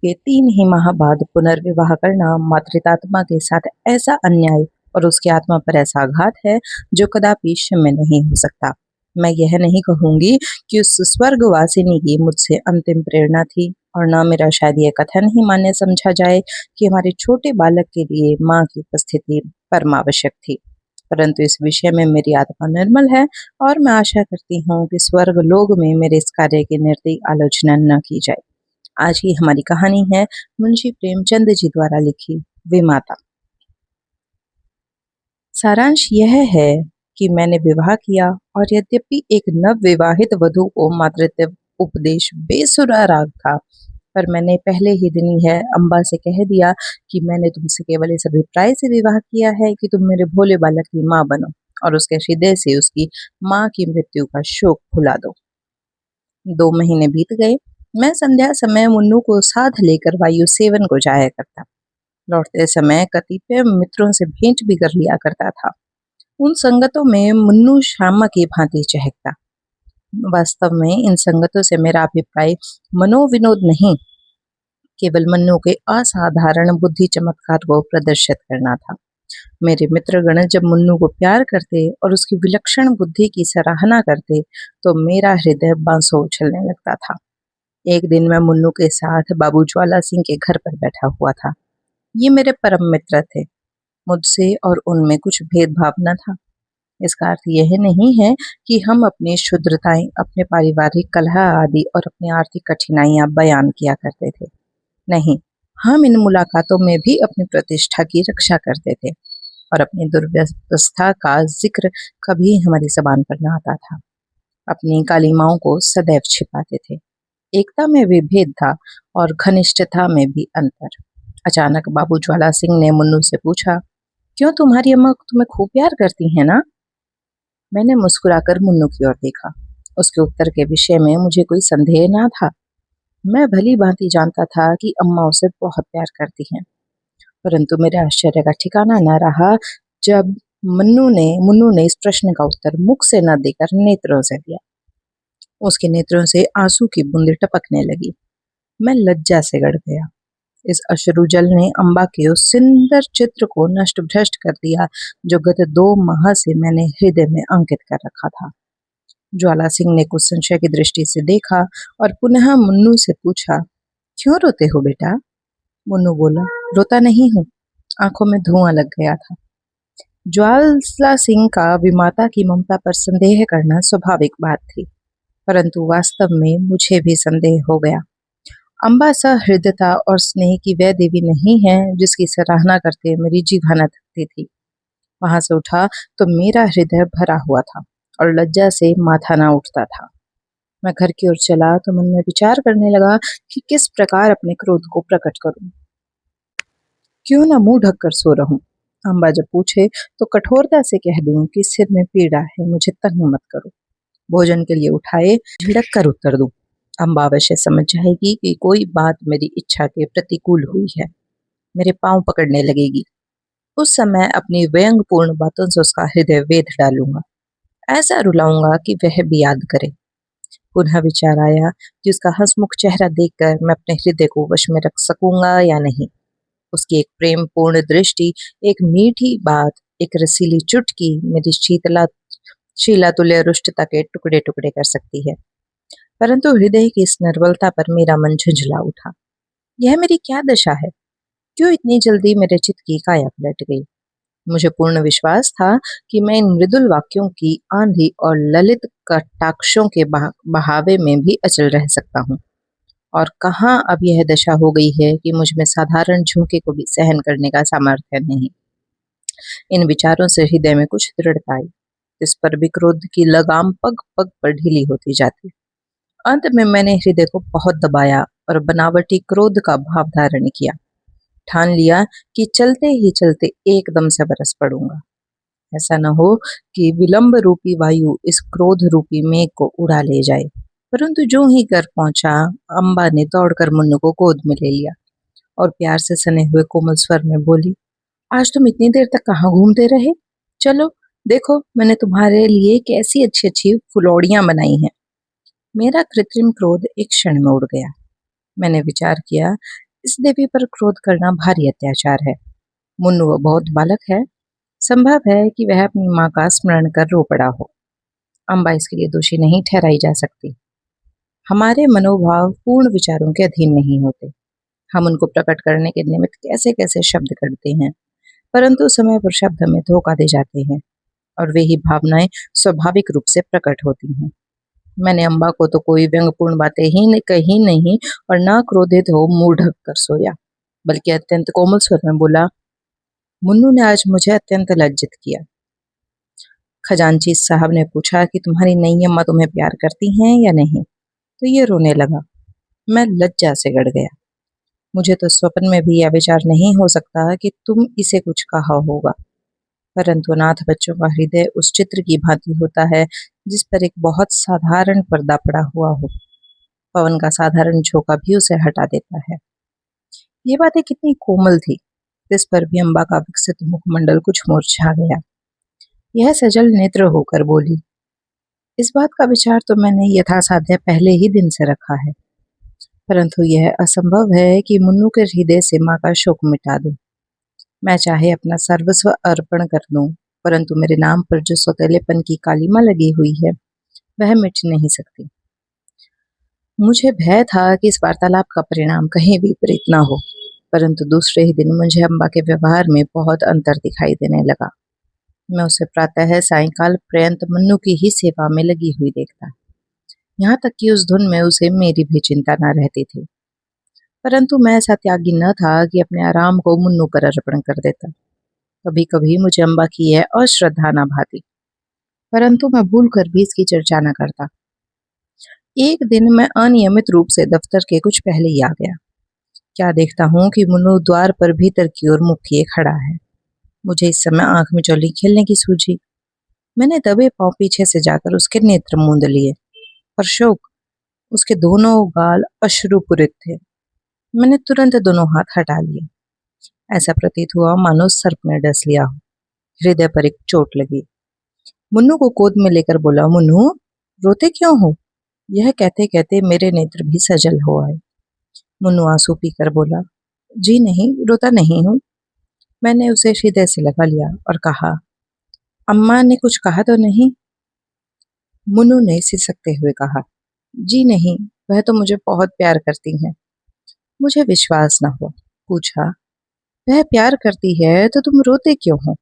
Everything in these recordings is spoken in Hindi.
के 3 ही माह बाद पुनर्विवाह करना मातृतात्मा के साथ ऐसा अन्याय और उसकी आत्मा पर ऐसा आघात है जो कदापि क्षम्य नहीं हो सकता। मैं यह नहीं कहूंगी कि उस स्वर्गवासिनी की मुझसे अंतिम प्रेरणा थी, और न मेरा शायद यह कथन ही मान्य समझा जाए कि हमारे छोटे बालक के लिए माँ की उपस्थिति परमावश्यक थी। परंतु इस विषय में मेरी आत्मा निर्मल है, और मैं आशा करती हूँ कि स्वर्ग लोक में मेरे इस कार्य की निर्दयी आलोचना न की जाए। आज की हमारी कहानी है मुंशी प्रेमचंद जी द्वारा लिखी विमाता। सारांश यह है कि मैंने विवाह किया, और यद्यपि एक नव विवाहित वधू को मातृत्व उपदेश बेसुरा राग था, पर मैंने पहले ही दिन यह अम्बा से कह दिया कि मैंने तुमसे केवल इस अभिप्राय से विवाह किया है कि तुम मेरे भोले बालक की माँ बनो और उसके हृदय से उसकी माँ की मृत्यु का शोक भुला दो। 2 महीने बीत गए। मैं संध्या समय मुन्नू को साथ लेकर वायु सेवन को जाया करता। लौटते समय कतिपय मित्रों से भेंट भी कर लिया करता था। उन संगतों में मुन्नू श्यामा की भांति चहकता। वास्तव में इन संगतों से मेरा अभिप्राय मनोविनोद नहीं, केवल मन्नू के असाधारण बुद्धि चमत्कार को प्रदर्शित करना था। मेरे मित्रगण जब मुन्नू को प्यार करते और उसकी विलक्षण बुद्धि की सराहना करते तो मेरा हृदय बांसों उछलने लगता था। एक दिन मैं मुन्नू के साथ बाबू ज्वाला सिंह के घर पर बैठा हुआ था। ये मेरे परम मित्र थे। मुझसे और उनमें कुछ भेदभाव न था। इसका अर्थ यह नहीं है कि हम अपनी क्षुद्रताएं, अपने पारिवारिक कलह आदि और अपनी आर्थिक कठिनाइयां बयान किया करते थे। नहीं, हम इन मुलाकातों में भी अपनी प्रतिष्ठा की रक्षा करते थे, और अपनी दुर्व्यवस्था का जिक्र कभी हमारी जबान पर न आता था। अपनी कालिमाओं को सदैव छिपाते थे। एकता में भी भेद था और घनिष्ठता में भी अंतर। अचानक बाबू ज्वाला सिंह ने मुन्नू से पूछा, क्यों, तुम्हारी अम्मा तुम्हें खूब प्यार करती है ना? मैंने मुस्कुराकर मुन्नू की ओर देखा। उसके उत्तर के विषय में मुझे कोई संदेह न था। मैं भली भांति जानता था कि अम्मा उसे बहुत प्यार करती हैं, परंतु मेरे आश्चर्य का ठिकाना न रहा जब मुन्नू ने इस प्रश्न का उत्तर मुख से न देकर नेत्रों से दिया। उसके नेत्रों से आंसू की बूंदें टपकने लगी। मैं लज्जा से गड़ गया। इस अश्रु जल ने अम्बा के उस सुंदर चित्र को नष्ट भ्रष्ट कर दिया जो गत 2 माह से मैंने हृदय में अंकित कर रखा था। ज्वाला सिंह ने कुछ संशय की दृष्टि से देखा और पुनः मुन्नू से पूछा, क्यों रोते हो बेटा? मुन्नू बोला, रोता नहीं हूँ, आंखों में धुआं लग गया था। ज्वाला सिंह का विमाता की ममता पर संदेह करना स्वाभाविक बात थी, परंतु वास्तव में मुझे भी संदेह हो गया। अम्बा सहृदयता और स्नेह की वह देवी नहीं है जिसकी सराहना करते मेरी जीभाना थकती थी। वहां से उठा तो मेरा हृदय भरा हुआ था और लज्जा से माथा ना उठता था। मैं घर की ओर चला तो मन में विचार करने लगा कि किस प्रकार अपने क्रोध को प्रकट करूं। क्यों ना मुंह ढककर सो रहूं। अम्बा जब पूछे तो कठोरता से कह दूं कि सिर में पीड़ा है, मुझे तंग मत करो। भोजन के लिए उठाए, झिड़क कर उत्तर दूं। अम्बा अवश्य समझ जाएगी कि कोई बात मेरी इच्छा के प्रतिकूल हुई है। मेरे पांव पकड़ने लगेगी। उस समय अपनी व्यंगपूर्ण बातों से उसका हृदय वेध डालूंगा। ऐसा रुलाऊंगा कि वह भी याद करे। पुनः विचार आया कि उसका हंसमुख चेहरा देखकर मैं अपने हृदय को वश में रख सकूंगा या नहीं। उसकी एक प्रेम पूर्ण दृष्टि, एक मीठी बात, एक रसीली चुटकी मेरी शीला तुल्य रुष्टता के टुकड़े टुकड़े कर सकती है। परंतु हृदय की इस निर्बलता पर मेरा मन झुंझला उठा। यह मेरी क्या दशा है? क्यों इतनी जल्दी मेरे चित्त की काया पलट गई? मुझे पूर्ण विश्वास था कि मैं इन मृदुल वाक्यों की आंधी और ललित कटाक्षों के बहावे में भी अचल रह सकता हूँ, और कहाँ अब यह दशा हो गई है कि मुझ में साधारण झोंके को भी सहन करने का सामर्थ्य नहीं। इन विचारों से हृदय में कुछ दृढ़ता आई। इस पर भी क्रोध की लगाम पग पग पर ढीली होती जाती। अंत में मैंने हृदय को बहुत दबाया और बनावटी क्रोध का भाव धारण किया। ठान लिया कि चलते ही चलते एकदम से बरस पड़ूंगा। ऐसा न हो कि विलंब रूपी वायु इस क्रोध रूपी मेघ को उड़ा ले जाए। परंतु जो ही घर पहुंचा, अम्बा ने दौड़कर मुन्नू को गोद में ले लिया और प्यार से सने हुए कोमल स्वर में बोली, आज तुम इतनी देर तक कहाँ घूमते रहे? चलो देखो, मैंने तुम्हारे लिए कैसी अच्छी अच्छी फुलौड़ियां बनाई हैं। मेरा कृत्रिम क्रोध एक क्षण में उड़ गया। मैंने विचार किया इस देवी पर क्रोध करना भारी अत्याचार है। मुन्नू वो बहुत बालक है, संभव है कि वह अपनी माँ का स्मरण कर रो पड़ा हो। अम्बा इसके लिए दोषी नहीं ठहराई जा सकती। हमारे मनोभाव पूर्ण विचारों के अधीन नहीं होते। हम उनको प्रकट करने के निमित्त कैसे कैसे शब्द करते हैं, परंतु समय पर शब्द हमें धोखा दे जाते हैं और वे ही भावनाएं स्वाभाविक रूप से प्रकट होती हैं। मैंने अम्बा को तो कोई व्यंग्यपूर्ण बातें कही नहीं और ना क्रोधित हो मुंह ढक कर सोया, बल्कि अत्यंत कोमल स्वर में बोला, मुन्नू ने आज मुझे अत्यंत लज्जित किया। खजांची साहब ने पूछा कि तुम्हारी नई अम्मा तुम्हें प्यार करती हैं या नहीं, तो ये रोने लगा। मैं लज्जा से गड़ गया। मुझे तो स्वप्न में भी यह विचार नहीं हो सकता कि तुम इसे कुछ कहा होगा, परंतु अनाथ बच्चों का हृदय उस चित्र की भांति होता है जिस पर एक बहुत साधारण पर्दा पड़ा हुआ हो। पवन का साधारण झोंका भी उसे हटा देता है। ये बातें कितनी कोमल थी, इस पर भी अम्बा का विकसित मुखमंडल कुछ मुरझा गया। यह सजल नेत्र होकर बोली, इस बात का विचार तो मैंने यथासाध्य पहले ही दिन से रखा है, परंतु यह असंभव है कि मुन्नू के हृदय से माँ का शोक मिटा दूं। मैं चाहे अपना सर्वस्व अर्पण कर दूं, परंतु मेरे नाम पर जो सौतेलेपन की कालीमा लगी हुई है वह मिट नहीं सकती। मुझे भय था कि इस वार्तालाप का परिणाम कहीं विपरीत न हो, परंतु दूसरे ही दिन मुझे अम्बा के व्यवहार में बहुत अंतर दिखाई देने लगा। मैं उसे प्रातः सायंकाल पर्यंत मन्नू की ही सेवा में लगी हुई देखता, यहाँ तक कि उस धुन में उसे मेरी भी चिंता न रहती थी। परंतु मैं ऐसा त्यागी न था कि अपने आराम को मुन्नू पर अर्पण कर देता। कभी कभी मुझे अम्बा की यह अश्रद्धा न भाती, परंतु मैं भूल कर भी इसकी चर्चा न करता। एक दिन मैं अनियमित रूप से दफ्तर के कुछ पहले ही आ गया। क्या देखता हूँ कि मुन्नू द्वार पर भीतर की ओर मुख किए खड़ा है। मुझे इस समय आंख में चौली खेलने की सूझी। मैंने दबे पांव पीछे से जाकर उसके नेत्र मूंद लिए, पर शोक, उसके दोनों गाल अश्रुपूरित थे। मैंने तुरंत दोनों हाथ हटा लिए। ऐसा प्रतीत हुआ मानो सर्प ने डस लिया हो। हृदय पर एक चोट लगी। मुन्नू को गोद में लेकर बोला, मुन्नू रोते क्यों हो? यह कहते कहते मेरे नेत्र भी सजल हो आए। मुन्नू आंसू पीकर बोला, जी नहीं, रोता नहीं हूँ। मैंने उसे हृदय से लगा लिया और कहा, अम्मा ने कुछ कहा तो नहीं? मुन्नू ने सिसकते हुए कहा, जी नहीं, वह तो मुझे बहुत प्यार करती हैं। मुझे विश्वास न हुआ। पूछा, वह प्यार करती है तो तुम रोते क्यों हो?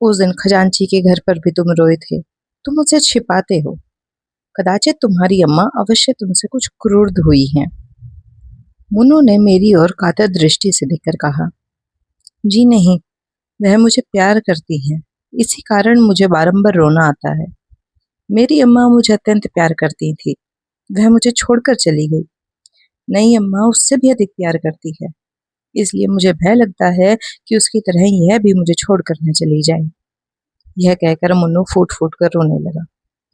उस दिन खजांची के घर पर भी तुम रोए थे, तुम उसे छिपाते हो। कदाचित तुम्हारी अम्मा अवश्य तुमसे कुछ क्रुद्ध हुई हैं। मुन्नू ने मेरी ओर कातर दृष्टि से देखकर कहा, जी नहीं, वह मुझे प्यार करती हैं, इसी कारण मुझे बारंबार रोना आता है। मेरी अम्मा मुझे अत्यंत प्यार करती थी, वह मुझे छोड़कर चली गई। नई अम्मा उससे भी अधिक प्यार करती है, इसलिए मुझे भय लगता है कि उसकी तरह यह भी मुझे छोड़कर न चली जाए। यह कहकर मुन्नू फूट फूट कर रोने लगा।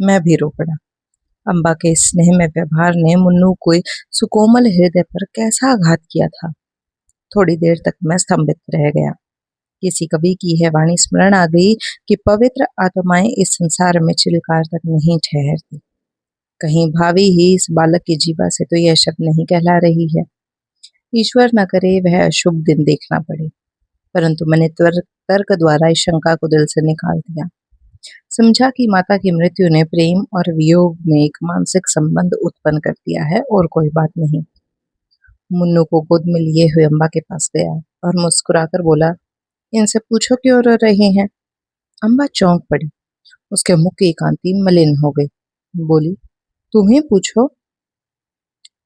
मैं भी रो पड़ा। अम्बा के स्नेह में व्यवहार ने मुन्नू को सुकोमल हृदय पर कैसा आघात किया था। थोड़ी देर तक मैं स्तंभित रह गया। किसी कवि की यह वाणी स्मरण आ गई कि पवित्र आत्माएं इस संसार में चिरकाल तक नहीं ठहरती। कहीं भावी ही इस बालक की जीवा से तो यह शब्द नहीं कहला रही है। ईश्वर न करे वह अशुभ दिन देखना पड़े। परंतु मैंने तर्क द्वारा इस शंका को दिल से निकाल दिया। समझा कि माता की मृत्यु ने प्रेम और वियोग में एक मानसिक संबंध उत्पन्न कर दिया है और कोई बात नहीं। मुन्नू को गोद में लिए हुए अम्बा के पास गया और मुस्कुराकर बोला, इनसे पूछो क्यों रो रहे हैं? अम्बा चौंक पड़ी। उसके मुख की कांति मलिन हो गई। बोली, तुम्हें पूछो?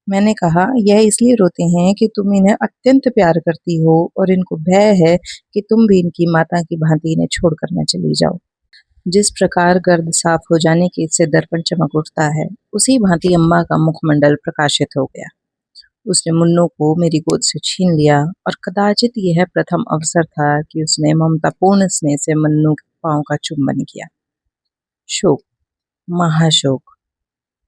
मैंने कहा, यह इसलिए रोते हैं कि तुम इन्हें अत्यंत प्यार करती हो और इनको भय है कि तुम भी इनकी माता की भांति इन्हें छोड़कर न चली जाओ। जिस प्रकार गर्द साफ हो जाने के से दर्पण चमक उठता है, उसी भांति अम्मा का मुखमंडल प्रकाशित हो गया। उसने मुन्नू को मेरी गोद से छीन लिया और कदाचित यह प्रथम अवसर था कि उसने ममतापूर्ण स्नेह से मुन्नू के पांव का चुंबन किया। शोक, महाशोक।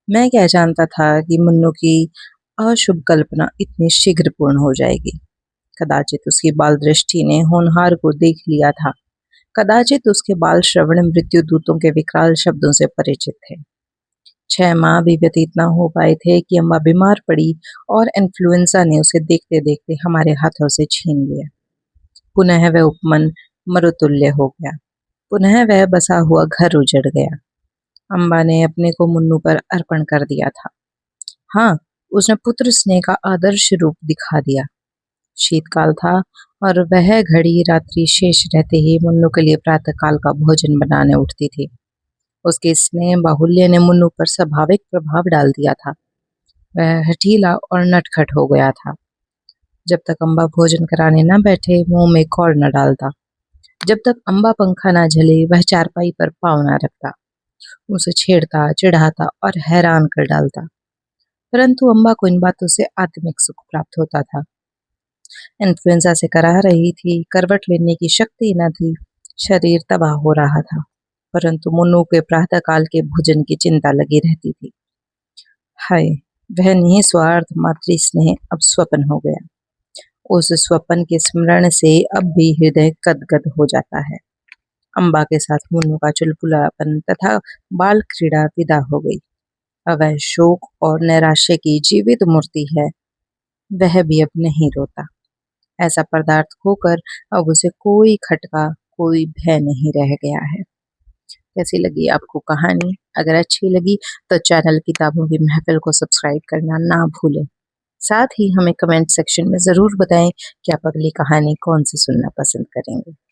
मैं क्या जानता था कि मुन्नू की अशुभ कल्पना इतनी शीघ्र पूर्ण हो जाएगी। कदाचित उसकी बाल दृष्टि ने होनहार को देख लिया था। कदाचित उसके बाल श्रवण मृत्यु दूतों के विकराल शब्दों से परिचित थे। 6 माह भी व्यतीत ना हो पाए थे कि अम्मा बीमार पड़ी और इन्फ्लुएंजा ने उसे देखते-देखते हमारे हाथों से छीन लिया। पुनः वह उपमन मरुतुल्य हो गया। पुनः वह बसा हुआ घर उजड़ गया। अम्बा ने अपने को मुन्नू पर अर्पण कर दिया था। हाँ, उसने पुत्र स्नेह का आदर्श रूप दिखा दिया। शीतकाल था और वह घड़ी रात्रि शेष रहते ही मुन्नू के लिए प्रातःकाल का भोजन बनाने उठती थी। उसके स्नेह बाहुल्य ने मुन्नू पर स्वाभाविक प्रभाव डाल दिया था। वह हठीला और नटखट हो गया था। जब तक अम्बा भोजन कराने न बैठे, मुंह में कौर न डालता। जब तक अम्बा पंखा न झले, वह चारपाई पर पाँव न रखता। उसे छेड़ता, चिढ़ाता और हैरान कर डालता। परंतु अम्बा को इन बातों से आत्मिक सुख प्राप्त होता था। इन्फ्लुएंजा से कराह रही थी, करवट लेने की शक्ति न थी, शरीर तबाह हो रहा था, परंतु मुन्नू के प्रातःकाल के भोजन की चिंता लगी रहती थी। हाय, वह निस्वार्थ मातृ स्नेह अब स्वप्न हो गया। उस स्वप्न के स्मरण से अब भी हृदय गदगद हो जाता है। अम्बा के साथ मुन्नू का चुलबुलापन तथा बाल क्रीड़ा विदा हो गई। अब वह शोक और नैराश्य की जीवित मूर्ति है। वह भी अब नहीं रोता। ऐसा पदार्थ खोकर अब उसे कोई खटका, कोई भय नहीं रह गया है। कैसी लगी आपको कहानी? अगर अच्छी लगी तो चैनल किताबों की महफिल को सब्सक्राइब करना ना भूलें। साथ ही हमें कमेंट सेक्शन में ज़रूर बताएं कि आप अगली कहानी कौन सी सुनना पसंद करेंगे।